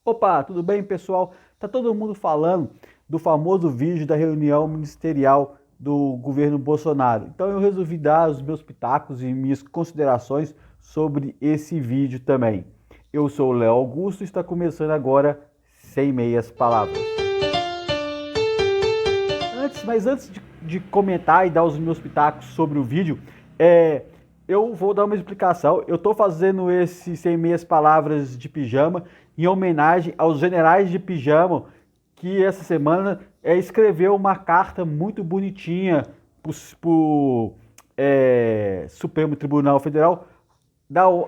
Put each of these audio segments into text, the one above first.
Opa, tudo bem, pessoal? Tá todo mundo falando do famoso vídeo da reunião ministerial do governo Bolsonaro. Então eu resolvi dar os meus pitacos e minhas considerações sobre esse vídeo também. Eu sou o Léo Augusto e está começando agora Sem Meias Palavras. Antes de comentar e dar os meus pitacos sobre o vídeo, eu vou dar uma explicação. Eu estou fazendo esse Sem Meias Palavras de pijama em homenagem aos generais de pijama que essa semana escreveu uma carta muito bonitinha para o Supremo Tribunal Federal,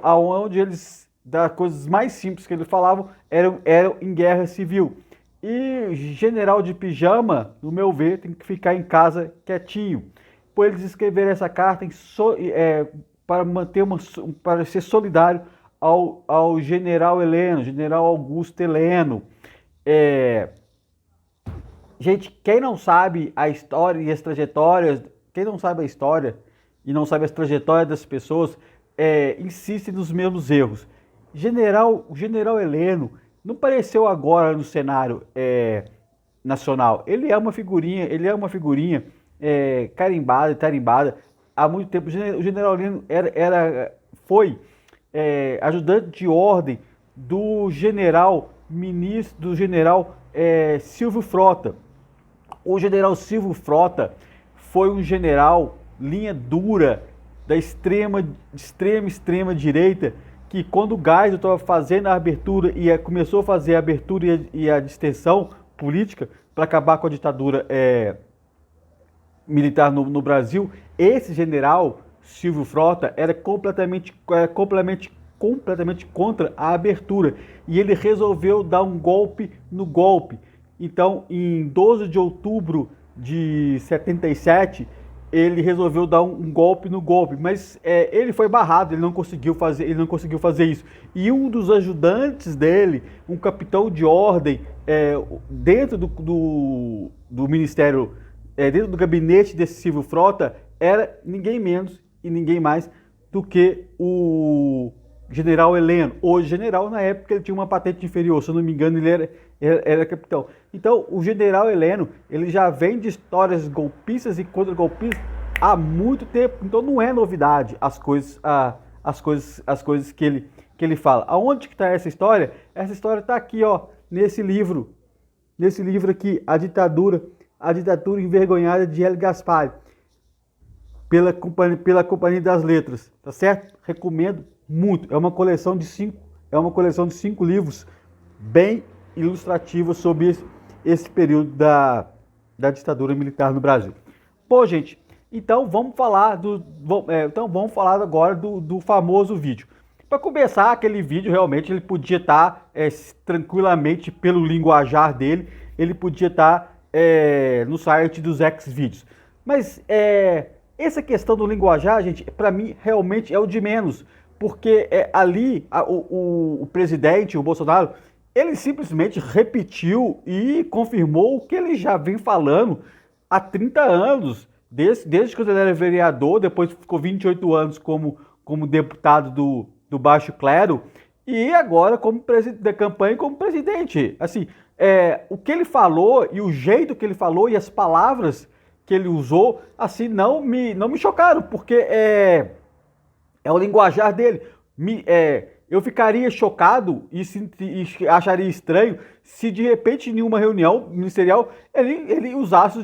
onde eles, das coisas mais simples que eles falavam, eram em guerra civil. E general de pijama, no meu ver, tem que ficar em casa quietinho. Por eles escreverem essa carta para para ser solidário ao general Heleno, general Augusto Heleno. Gente, quem não sabe a história e as trajetórias, quem não sabe a história e não sabe as trajetórias das pessoas, insiste nos mesmos erros. O general Heleno não apareceu agora no cenário nacional. Ele é uma figurinha carimbada e tarimbada há muito tempo. O general Heleno foi ajudante de ordem do general Silvio Frota. O general Silvio Frota foi um general linha dura da extrema direita, que quando o Geisel estava fazendo a abertura e começou a fazer a abertura e a distensão política para acabar com a ditadura militar no Brasil, esse general Silvio Frota era completamente contra a abertura e ele resolveu dar um golpe no golpe. Então, em 12 de outubro de 77, ele resolveu dar um golpe no golpe, mas ele foi barrado, ele não conseguiu fazer isso. E um dos ajudantes dele, um capitão de ordem, dentro do ministério, dentro do gabinete desse Silvio Frota, era ninguém menos e ninguém mais do que o general Heleno. Hoje general, na época ele tinha uma patente inferior, se eu não me engano ele era capitão. Então o general Heleno, ele já vem de histórias golpistas e contra-golpistas há muito tempo, então não é novidade as coisas que ele fala. Aonde que está essa história? Essa história está aqui, ó, nesse livro aqui, A Ditadura Envergonhada de Hélio Gaspari, pela Companhia das Letras, tá certo? Recomendo muito. É uma coleção de 5 livros bem ilustrativos sobre esse período da ditadura militar no Brasil. Bom, gente, então vamos falar agora do famoso vídeo. Para começar, aquele vídeo realmente ele podia estar tranquilamente, pelo linguajar dele, ele podia estar no site dos Xvideos. Mas essa questão do linguajar, gente, para mim realmente é o de menos, porque ali o presidente, o Bolsonaro, ele simplesmente repetiu e confirmou o que ele já vem falando há 30 anos, desde que ele era vereador, depois ficou 28 anos como deputado do Baixo Clero, e agora da campanha como presidente. Assim, o que ele falou e o jeito que ele falou e as palavras que ele usou, assim, não me chocaram, porque é o linguajar dele. Eu ficaria chocado e acharia estranho se de repente em uma reunião ministerial ele usasse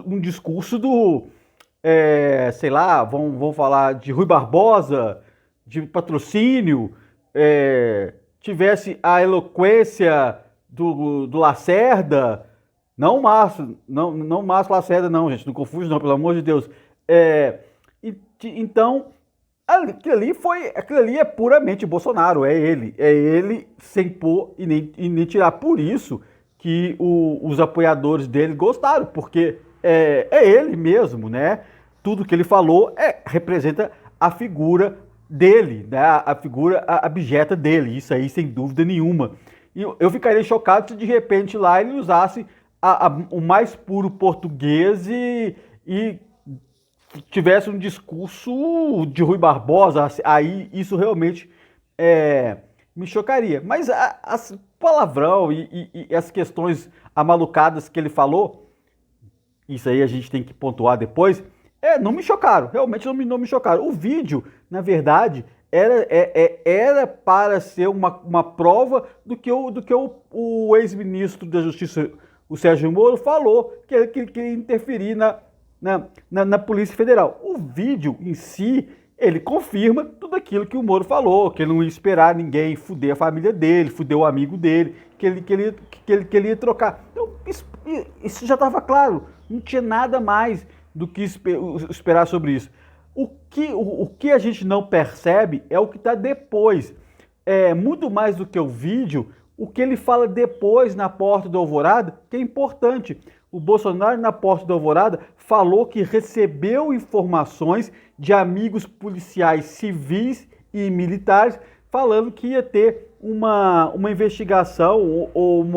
um discurso sei lá, vamos falar de Rui Barbosa, de patrocínio, tivesse a eloquência do Lacerda, não Márcio Lacerda não, gente, não confunde não, pelo amor de Deus. Então, aquilo ali é puramente Bolsonaro, é ele sem pôr e nem tirar. Por isso que os apoiadores dele gostaram, porque é ele mesmo, né? Tudo que ele falou representa a figura dele, né? A figura abjeta dele, isso aí sem dúvida nenhuma. E eu ficaria chocado se de repente lá ele usasse o mais puro português e tivesse um discurso de Rui Barbosa, aí isso realmente me chocaria. Mas palavrão e as questões amalucadas que ele falou, isso aí a gente tem que pontuar depois, não me chocaram, realmente não me chocaram. O vídeo, na verdade, era para ser uma prova do que o ex-ministro da Justiça, o Sérgio Moro, falou, que ele queria interferir na Polícia Federal. O vídeo em si, ele confirma tudo aquilo que o Moro falou, que ele não ia esperar ninguém fuder a família dele, fuder o amigo dele, que ele ia trocar. Então, isso já estava claro, não tinha nada mais do que esperar sobre isso. O que a gente não percebe é o que está depois. Muito mais do que o vídeo, o que ele fala depois na Porta do Alvorada, que é importante. O Bolsonaro, na Porta do Alvorada, falou que recebeu informações de amigos policiais civis e militares falando que ia ter uma investigação ou um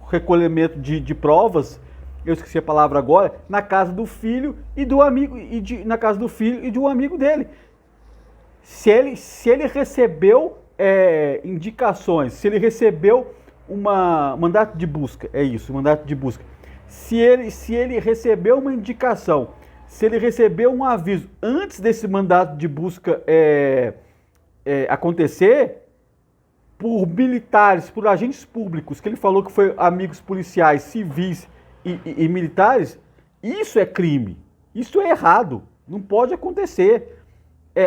recolhimento de provas, eu esqueci a palavra agora, na casa do filho e do amigo, na casa do filho e de um amigo dele. Se ele recebeu indicações, se ele recebeu mandato de busca, mandato de busca. Se ele recebeu uma indicação, se ele recebeu um aviso antes desse mandato de busca acontecer, por militares, por agentes públicos, que ele falou que foi amigos policiais, civis e militares, isso é crime, isso é errado, não pode acontecer.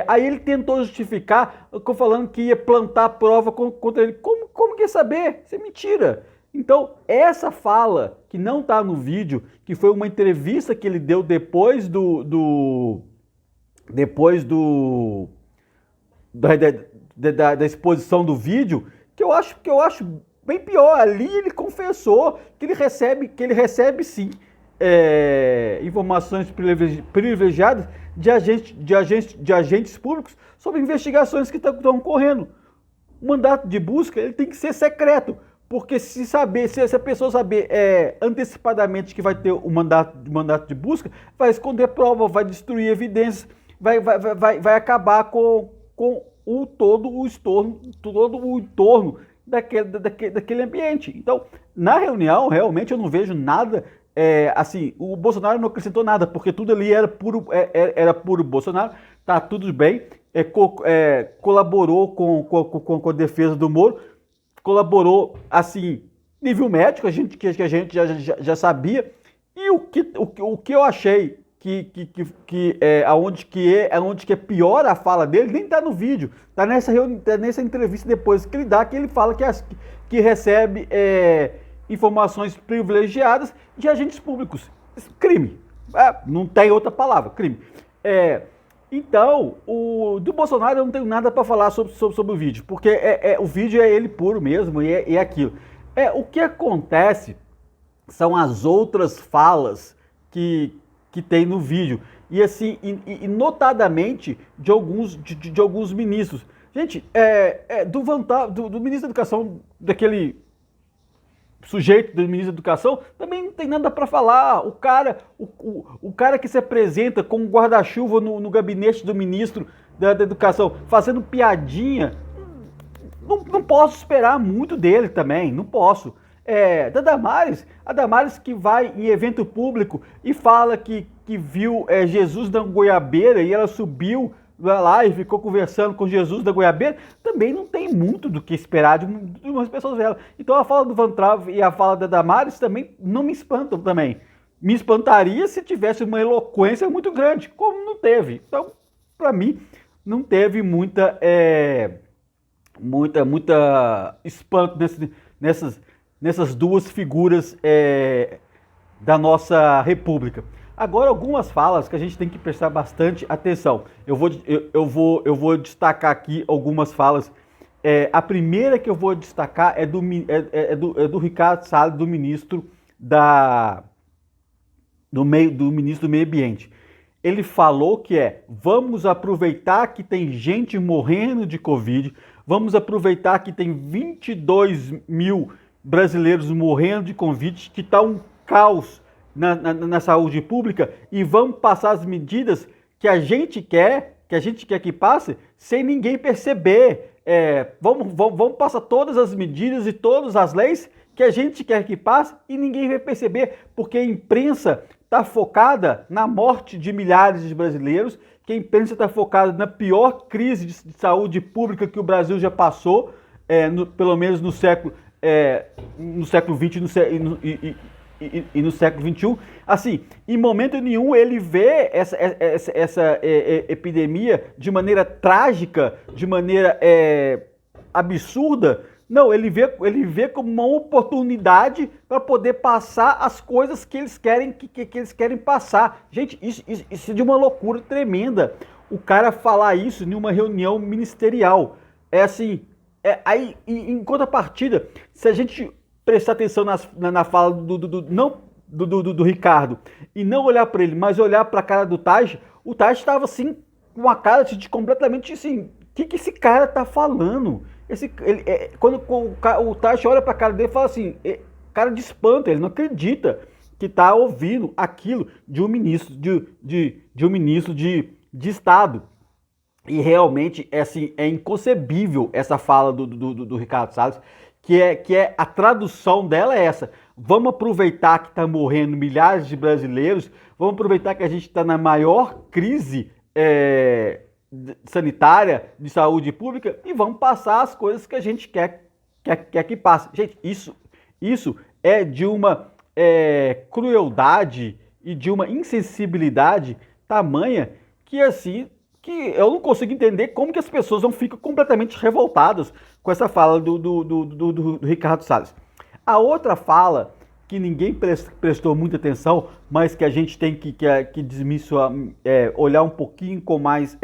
Aí ele tentou justificar, falando que ia plantar prova contra ele. Como que ia saber? Isso é mentira. Então, essa fala, que não está no vídeo, que foi uma entrevista que ele deu depois da exposição do vídeo, que eu acho bem pior. Ali ele confessou que ele recebe sim informações privilegiadas de agentes públicos sobre investigações que estão correndo. O mandato de busca ele tem que ser secreto, porque se a pessoa saber antecipadamente que vai ter o mandato de busca, vai esconder prova, vai destruir evidências, vai acabar com todo o entorno daquele ambiente. Então, na reunião, realmente eu não vejo nada. Assim, o Bolsonaro não acrescentou nada, porque tudo ali era puro Bolsonaro, tá tudo bem, colaborou com a defesa do Moro, colaborou, assim, nível médico, que a gente já sabia, e o que eu achei aonde que é pior a fala dele, nem tá no vídeo, tá nessa entrevista depois que ele dá, que ele fala que recebe informações privilegiadas de agentes públicos. Crime. Não tem outra palavra, crime. Então, do Bolsonaro eu não tenho nada para falar sobre o vídeo, porque o vídeo é ele puro mesmo, e é aquilo. O que acontece são as outras falas que tem no vídeo, e assim, e notadamente de alguns ministros. Gente, do ministro da Educação, daquele sujeito do ministro da Educação, também não tem nada para falar. O cara que se apresenta com um guarda-chuva no gabinete do ministro da Educação, fazendo piadinha, não posso esperar muito dele também, não posso. A Damares que vai em evento público e fala que viu Jesus da Goiabeira e ela subiu lá e ficou conversando com Jesus da Goiabeira, também não tem muito do que esperar de umas pessoas dela. Então a fala do Van Traub e a fala da Damares também não me espantam também. Me espantaria se tivesse uma eloquência muito grande, como não teve. Então, para mim, não teve muita espanto nessas duas figuras da nossa república. Agora, algumas falas que a gente tem que prestar bastante atenção. Eu vou destacar aqui algumas falas. A primeira que eu vou destacar é do Ricardo Salles, do ministro do Meio Ambiente. Ele falou que vamos aproveitar que tem gente morrendo de Covid, vamos aproveitar que tem 22 mil brasileiros morrendo de Covid, que está um caos na saúde pública, e vamos passar as medidas que a gente quer que passe sem ninguém perceber. vamos passar todas as medidas e todas as leis que a gente quer que passe e ninguém vai perceber, porque a imprensa está focada na morte de milhares de brasileiros, que a imprensa está focada na pior crise de saúde pública que o Brasil já passou, pelo menos no século XX e no século XXI. Assim, em momento nenhum ele vê essa epidemia de maneira trágica, de maneira absurda. Não, ele vê como uma oportunidade para poder passar as coisas que eles querem passar. Gente, isso é de uma loucura tremenda. O cara falar isso em uma reunião ministerial. É assim, aí, em contrapartida, se a gente prestar atenção na fala do Ricardo e não olhar para ele, mas olhar para a cara do Taj, o Taj estava assim, com uma cara de completamente assim, o que esse cara tá falando? Quando o Taj olha para a cara dele e fala assim, cara de espanto, ele não acredita que tá ouvindo aquilo de um ministro de um ministro de Estado. E realmente assim, é inconcebível essa fala do Ricardo Salles, que é a tradução dela é essa. Vamos aproveitar que está morrendo milhares de brasileiros, vamos aproveitar que a gente está na maior crise sanitária, de saúde pública, e vamos passar as coisas que a gente quer que passe. Gente, isso é de uma crueldade e de uma insensibilidade tamanha que assim, que eu não consigo entender como que as pessoas não ficam completamente revoltadas com essa fala do Ricardo Salles. A outra fala que ninguém prestou muita atenção, mas que a gente tem que olhar um pouquinho com mais,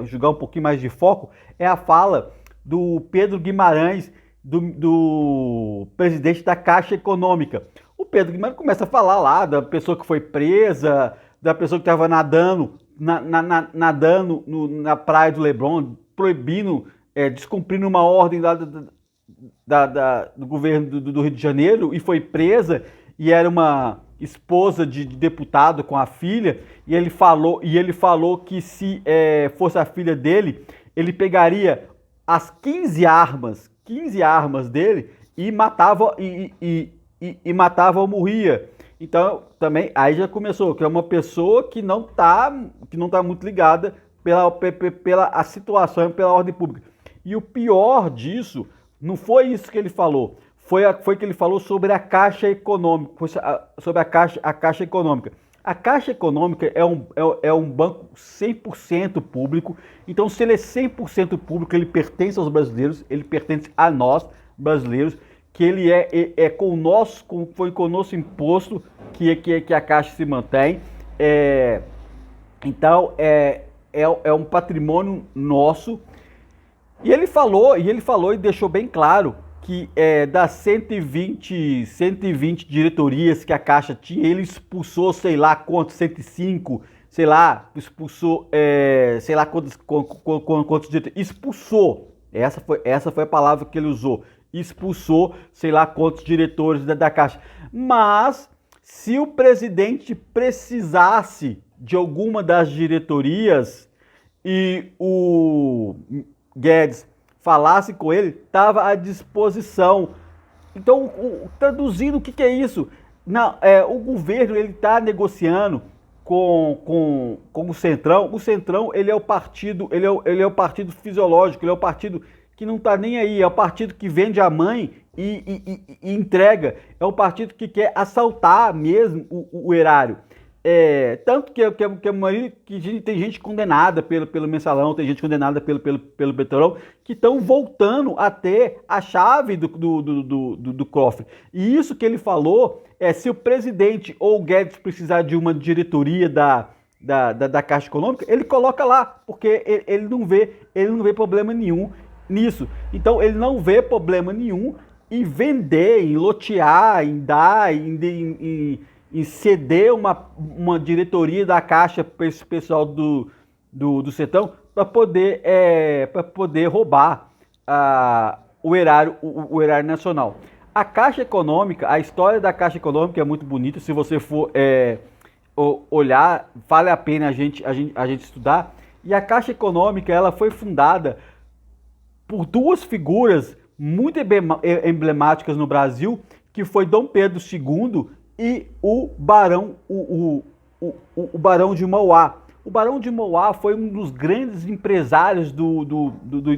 jogar um pouquinho mais de foco, é a fala do Pedro Guimarães, do presidente da Caixa Econômica. O Pedro Guimarães começa a falar lá da pessoa que foi presa, da pessoa que estava nadando na praia do Leblon, proibindo, descumprindo uma ordem do governo do Rio de Janeiro, e foi presa, e era uma esposa de deputado com a filha, e ele falou que se fosse a filha dele, ele pegaria as 15 armas dele e matava ou morria. Então, também, aí já começou, que é uma pessoa que não tá muito ligada pela a situação, pela ordem pública. E o pior disso, não foi isso que ele falou, foi que ele falou sobre a Caixa Econômica, sobre a Caixa Econômica. A Caixa Econômica é um banco 100% público, então se ele é 100% público, ele pertence aos brasileiros, ele pertence a nós, brasileiros, que ele foi com o nosso imposto que a Caixa se mantém. Então, é um patrimônio nosso. E ele falou e deixou bem claro que das 120 diretorias que a Caixa tinha, ele expulsou, sei lá quantos, 105, sei lá, expulsou, sei lá quantos diretores, expulsou, essa foi a palavra que ele usou, expulsou, sei lá quantos diretores da Caixa. Mas, se o presidente precisasse de alguma das diretorias e o Guedes falasse com ele, estava à disposição. Então, traduzindo, o que é isso? O governo está negociando com o Centrão. O Centrão, ele é o partido, ele é o partido fisiológico, ele é o partido que não está nem aí, é o partido que vende a mãe e entrega, é o partido que quer assaltar mesmo o erário. Tanto que a maioria, que tem gente condenada pelo mensalão, tem gente condenada pelo petrolão, que estão voltando a ter a chave do cofre. E isso que ele falou, se o presidente ou o Guedes precisar de uma diretoria da Caixa Econômica, ele coloca lá, porque ele não vê problema nenhum nisso. Então ele não vê problema nenhum em vender, em lotear, em dar, em ceder uma diretoria da Caixa para esse pessoal do Centrão, para poder roubar o erário nacional. A Caixa Econômica, a história da Caixa Econômica é muito bonita. Se você for olhar, vale a pena a gente estudar. E a Caixa Econômica, ela foi fundada por duas figuras muito emblemáticas no Brasil, que foi Dom Pedro II e o Barão de Mauá. O Barão de Mauá foi um dos grandes empresários do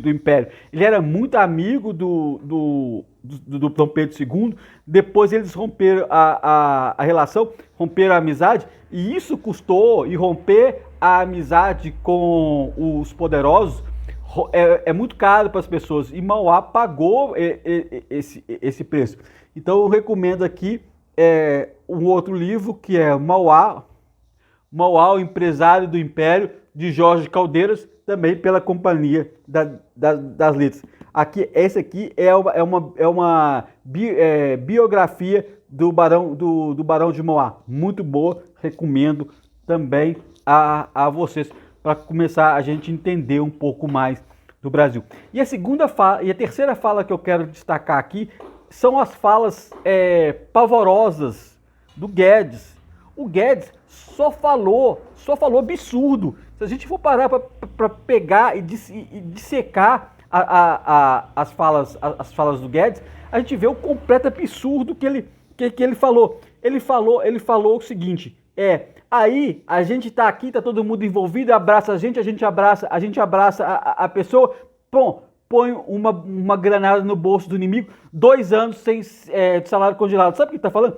Império. Ele era muito amigo do Dom Pedro II. Depois eles romperam a relação, romperam a amizade, e isso custou, e romper a amizade com os poderosos é muito caro para as pessoas. E Mauá pagou esse preço. Então eu recomendo aqui um outro livro, que é Mauá, o Empresário do Império, de Jorge Caldeiras, também pela Companhia das Letras. Esse aqui é uma biografia do Barão de Mauá. Muito boa, recomendo também a vocês, para começar a gente entender um pouco mais do Brasil. E a terceira fala que eu quero destacar aqui são as falas pavorosas do Guedes. O Guedes só falou absurdo. Se a gente for parar para pegar e dissecar as falas do Guedes, a gente vê o completo absurdo que ele falou. Ele falou o seguinte: aí a gente tá aqui, tá todo mundo envolvido, abraça a gente abraça a pessoa, põe uma granada no bolso do inimigo, 2 anos sem de salário congelado. Sabe o que ele tá falando?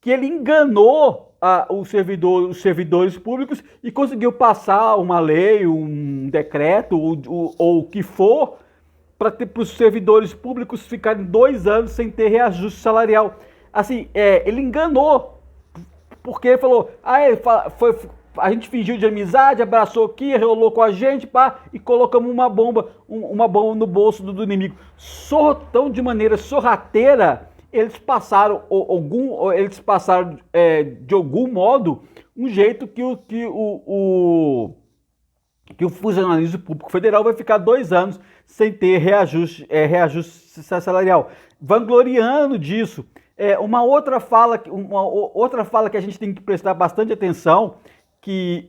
Que ele enganou os servidores públicos e conseguiu passar uma lei, um decreto, ou o que for, para os servidores públicos ficarem 2 anos sem ter reajuste salarial. Assim, ele enganou, porque ele falou, a gente fingiu de amizade, abraçou aqui, rolou com a gente, e colocamos uma bomba no bolso do inimigo. Tão de maneira sorrateira, eles passaram de algum modo um jeito que o funcionalismo público federal vai ficar 2 anos sem ter reajuste salarial, vangloriando disso. Uma outra fala que a gente tem que prestar bastante atenção, que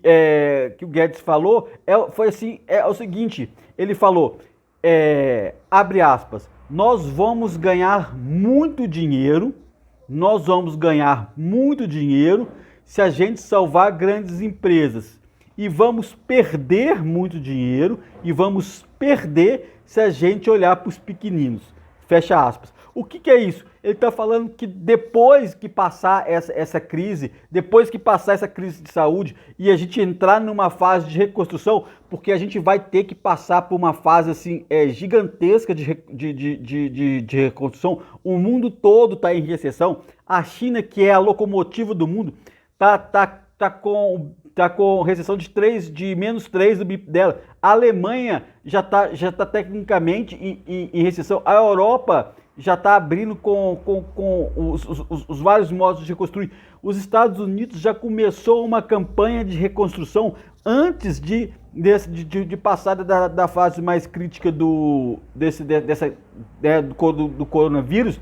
o Guedes falou, foi assim, o seguinte: ele falou, abre aspas, nós vamos ganhar muito dinheiro se a gente salvar grandes empresas, e vamos perder muito dinheiro se a gente olhar para os pequeninos, fecha aspas. O que é isso? Ele está falando que depois que passar essa crise, de saúde, e a gente entrar numa fase de reconstrução, porque a gente vai ter que passar por uma fase assim, gigantesca de reconstrução. O mundo todo está em recessão. A China, que é a locomotiva do mundo, tá com recessão de -3 do PIB dela. A Alemanha já tá tecnicamente em recessão. A Europa já está abrindo com os vários modos de reconstruir. Os Estados Unidos já começou uma campanha de reconstrução antes de passar da fase mais crítica do coronavírus.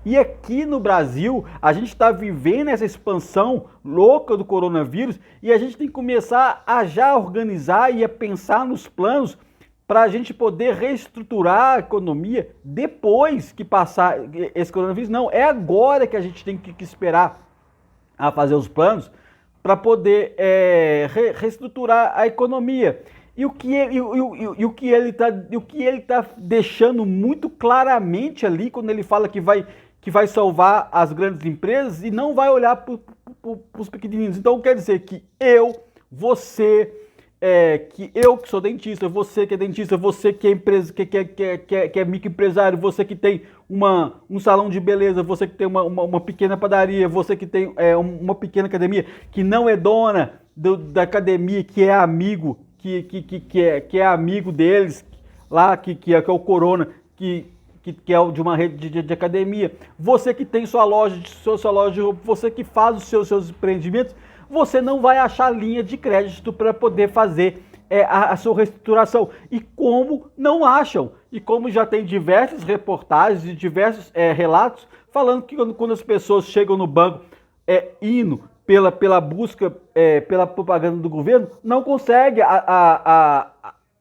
E aqui no Brasil, a gente está vivendo essa expansão louca do coronavírus, e a gente tem que começar a já organizar e a pensar nos planos para a gente poder reestruturar a economia depois que passar esse coronavírus. Não, é agora que a gente tem que esperar a fazer os planos para poder reestruturar a economia. E o que ele está deixando muito claramente ali, quando ele fala que vai salvar as grandes empresas e não vai olhar para os pequenininhos. Então quer dizer que você que sou dentista, você que é dentista, você que é empresa, que é microempresário, você que tem um salão de beleza, você que tem uma pequena padaria, você que tem uma pequena academia, que não é dona da academia, que é amigo, que é amigo deles, lá, que é o Corona, que é de uma rede de academia, você que tem sua loja de roupa, você que faz os seus empreendimentos, você não vai achar linha de crédito para poder fazer a sua reestruturação. E como não acham? E como já tem diversas reportagens e diversos relatos falando que quando as pessoas chegam no banco indo pela busca, pela propaganda do governo, não consegue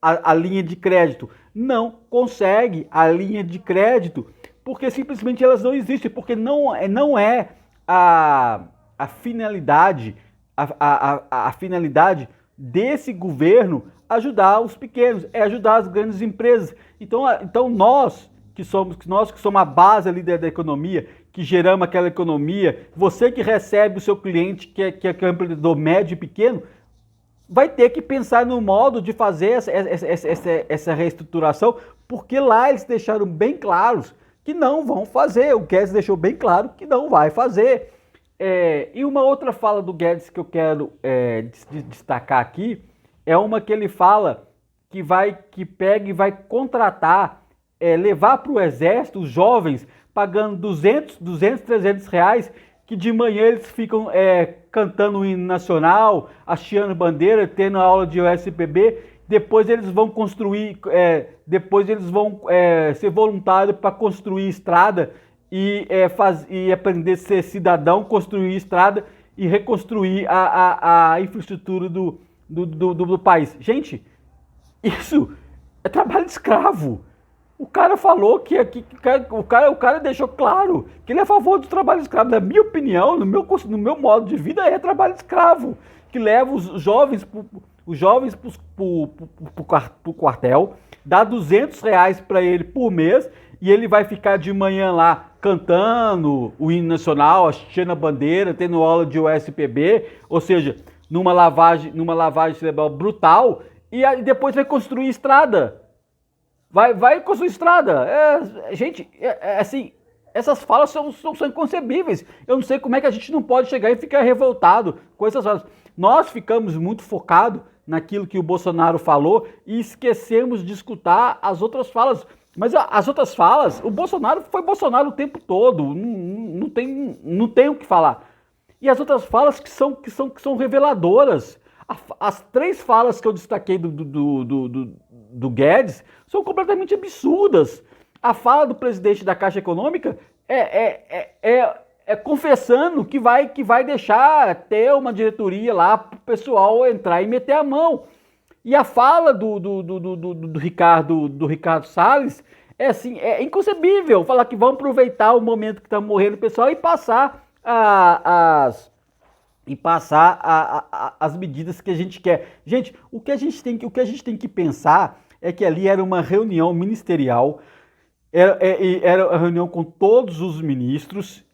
a linha de crédito. Não consegue a linha de crédito, porque simplesmente elas não existem, porque não é a finalidade, a finalidade desse governo ajudar os pequenos, é ajudar as grandes empresas. Então nós que somos a base ali da economia, que geramos aquela economia, você que recebe o seu cliente, que é um empreendedor médio e pequeno, vai ter que pensar no modo de fazer essa reestruturação, porque lá eles deixaram bem claros que não vão fazer. O Guedes deixou bem claro que não vai fazer. E uma outra fala do Guedes que eu quero destacar aqui é uma que ele fala que pega e vai contratar, levar para o exército os jovens pagando 200, 300 reais, que de manhã eles ficam cantando o hino nacional, hasteando bandeira, tendo aula de OSPB, depois eles vão construir, depois eles vão ser voluntários para construir estrada e aprender a ser cidadão, construir estrada e reconstruir a infraestrutura do país. Gente, isso é trabalho de escravo. O cara falou que o cara deixou claro que ele é a favor do trabalho escravo. Na minha opinião, no meu modo de vida, é trabalho escravo, que leva os jovens para o quartel, dá 200 reais para ele por mês, e ele vai ficar de manhã lá cantando o hino nacional, hasteando a bandeira, tendo aula de USPB, ou seja, numa lavagem cerebral brutal, e depois vai construir estrada. Vai construir estrada. Gente, assim, essas falas são inconcebíveis. Eu não sei como é que a gente não pode chegar e ficar revoltado com essas falas. Nós ficamos muito focados naquilo que o Bolsonaro falou e esquecemos de escutar as outras falas. Mas as outras falas, o Bolsonaro foi Bolsonaro o tempo todo, não tem o que falar. E as outras falas que são reveladoras. As três falas que eu destaquei do Guedes são completamente absurdas. A fala do presidente da Caixa Econômica confessando que vai deixar ter uma diretoria lá para o pessoal entrar e meter a mão. E a fala do Ricardo Salles é inconcebível. Falar que vão aproveitar o momento que está morrendo o pessoal e passar as medidas que a gente quer. Gente, o que a gente tem que pensar é que ali era uma reunião ministerial, era uma reunião com todos os ministros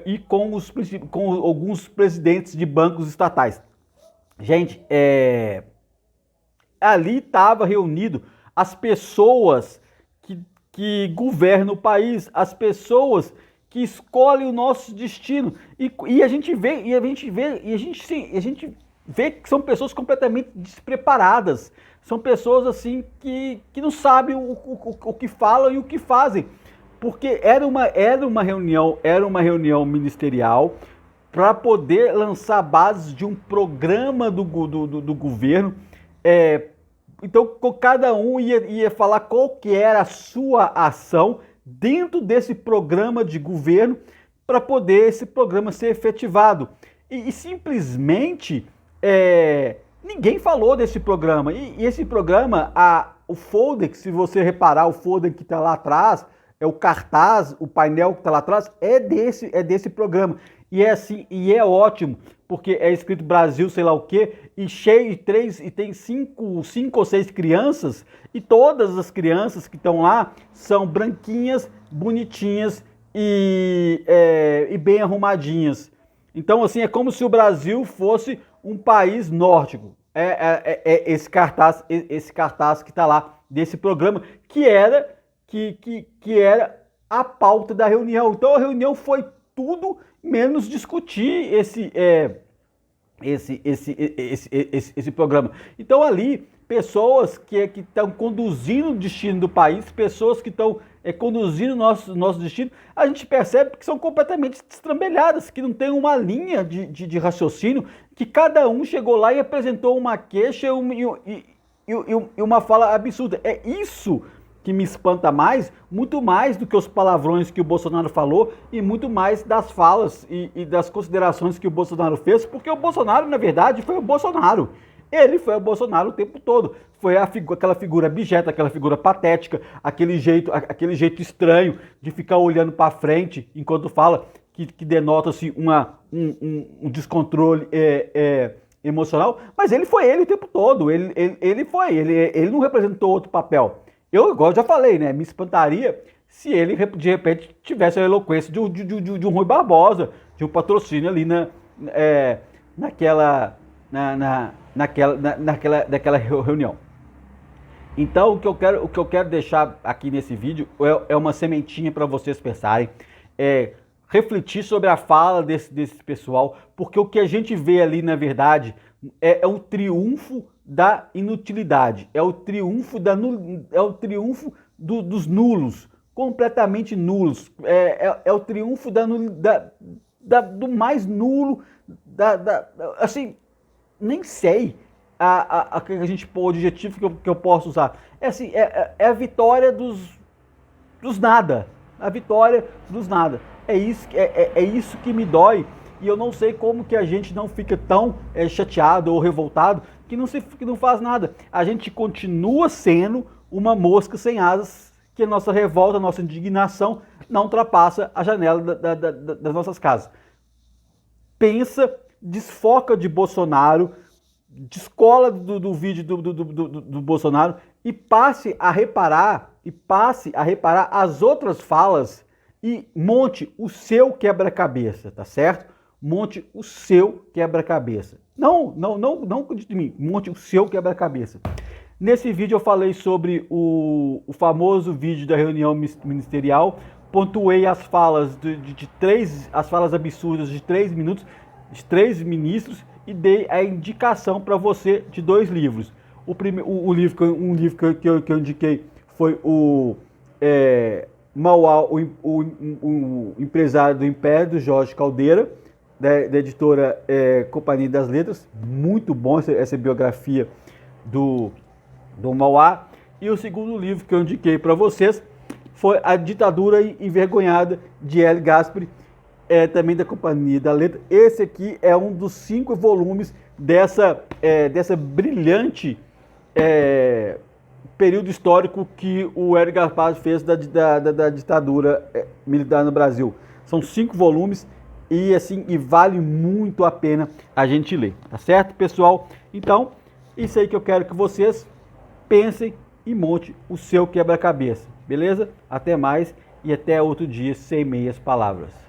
e com alguns presidentes de bancos estatais. Gente, ali estava reunido as pessoas que governam o país, as pessoas que escolhem o nosso destino, e a gente vê que são pessoas completamente despreparadas, são pessoas assim que não sabem o que falam e o que fazem, porque era uma reunião ministerial para poder lançar bases de um programa do governo. Então cada um ia falar qual que era a sua ação dentro desse programa de governo para poder esse programa ser efetivado. E simplesmente ninguém falou desse programa. E esse programa, o folder, que se você reparar, o folder que está lá atrás, é o cartaz, o painel que está lá atrás, é desse programa. E é assim, e é ótimo, porque é escrito Brasil, sei lá o quê, e tem cinco ou seis crianças, e todas as crianças que estão lá são branquinhas, bonitinhas e bem arrumadinhas. Então, assim, é como se o Brasil fosse um país nórdico. Esse cartaz que está lá desse programa, que era a pauta da reunião. Então a reunião foi tudo menos discutir esse programa. Então ali, pessoas que estão conduzindo o destino do país, pessoas que estão conduzindo o nosso destino, a gente percebe que são completamente destrambelhadas, que não tem uma linha de raciocínio, que cada um chegou lá e apresentou uma queixa e uma fala absurda. É isso que me espanta mais, muito mais do que os palavrões que o Bolsonaro falou e muito mais das falas e das considerações que o Bolsonaro fez, porque o Bolsonaro, na verdade, foi o Bolsonaro. Ele foi o Bolsonaro o tempo todo. Foi aquela figura abjeta, aquela figura patética, aquele jeito estranho de ficar olhando para frente enquanto fala, que denota-se um descontrole emocional. Mas ele foi ele o tempo todo. Ele não representou outro papel. Eu, igual eu já falei, né? Me espantaria se ele, de repente, tivesse a eloquência de um Rui Barbosa, de um patrocínio ali naquela reunião. Então, o que eu quero deixar aqui nesse vídeo é uma sementinha para vocês pensarem, refletir sobre a fala desse pessoal, porque o que a gente vê ali, na verdade, é o triunfo da inutilidade, é o triunfo dos nulos, completamente nulos, é o triunfo do mais nulo, assim, nem sei a gente o adjetivo que eu posso usar. Assim, é a vitória dos nada. A vitória dos nada. É isso que me dói. E eu não sei como que a gente não fica tão chateado ou revoltado que não faz nada. A gente continua sendo uma mosca sem asas, que a nossa revolta, a nossa indignação não ultrapassa a janela das nossas casas. Pensa, desfoca de Bolsonaro, descola do vídeo do Bolsonaro e passe a reparar as outras falas e monte o seu quebra-cabeça, tá certo? Monte o seu quebra-cabeça. Não acredite em mim, monte o seu quebra-cabeça. Nesse vídeo eu falei sobre o famoso vídeo da reunião ministerial, pontuei as falas as falas absurdas de 3 minutos, de 3 ministros, e dei a indicação para você de 2 livros. Um livro que eu indiquei foi o Mauá, o Empresário do Império, do Jorge Caldeira, da editora Companhia das Letras. Muito bom essa biografia do Mauá. E o segundo livro que eu indiquei para vocês foi A Ditadura Envergonhada, de L. Gaspari, também da Companhia da Letra. Esse aqui é um dos 5 volumes dessa brilhante período histórico que o Hélio Gaspari fez da ditadura militar no Brasil. São 5 volumes e vale muito a pena a gente ler, tá certo, pessoal? Então, isso aí que eu quero que vocês pensem e monte o seu quebra-cabeça, beleza? Até mais e até outro dia sem meias palavras.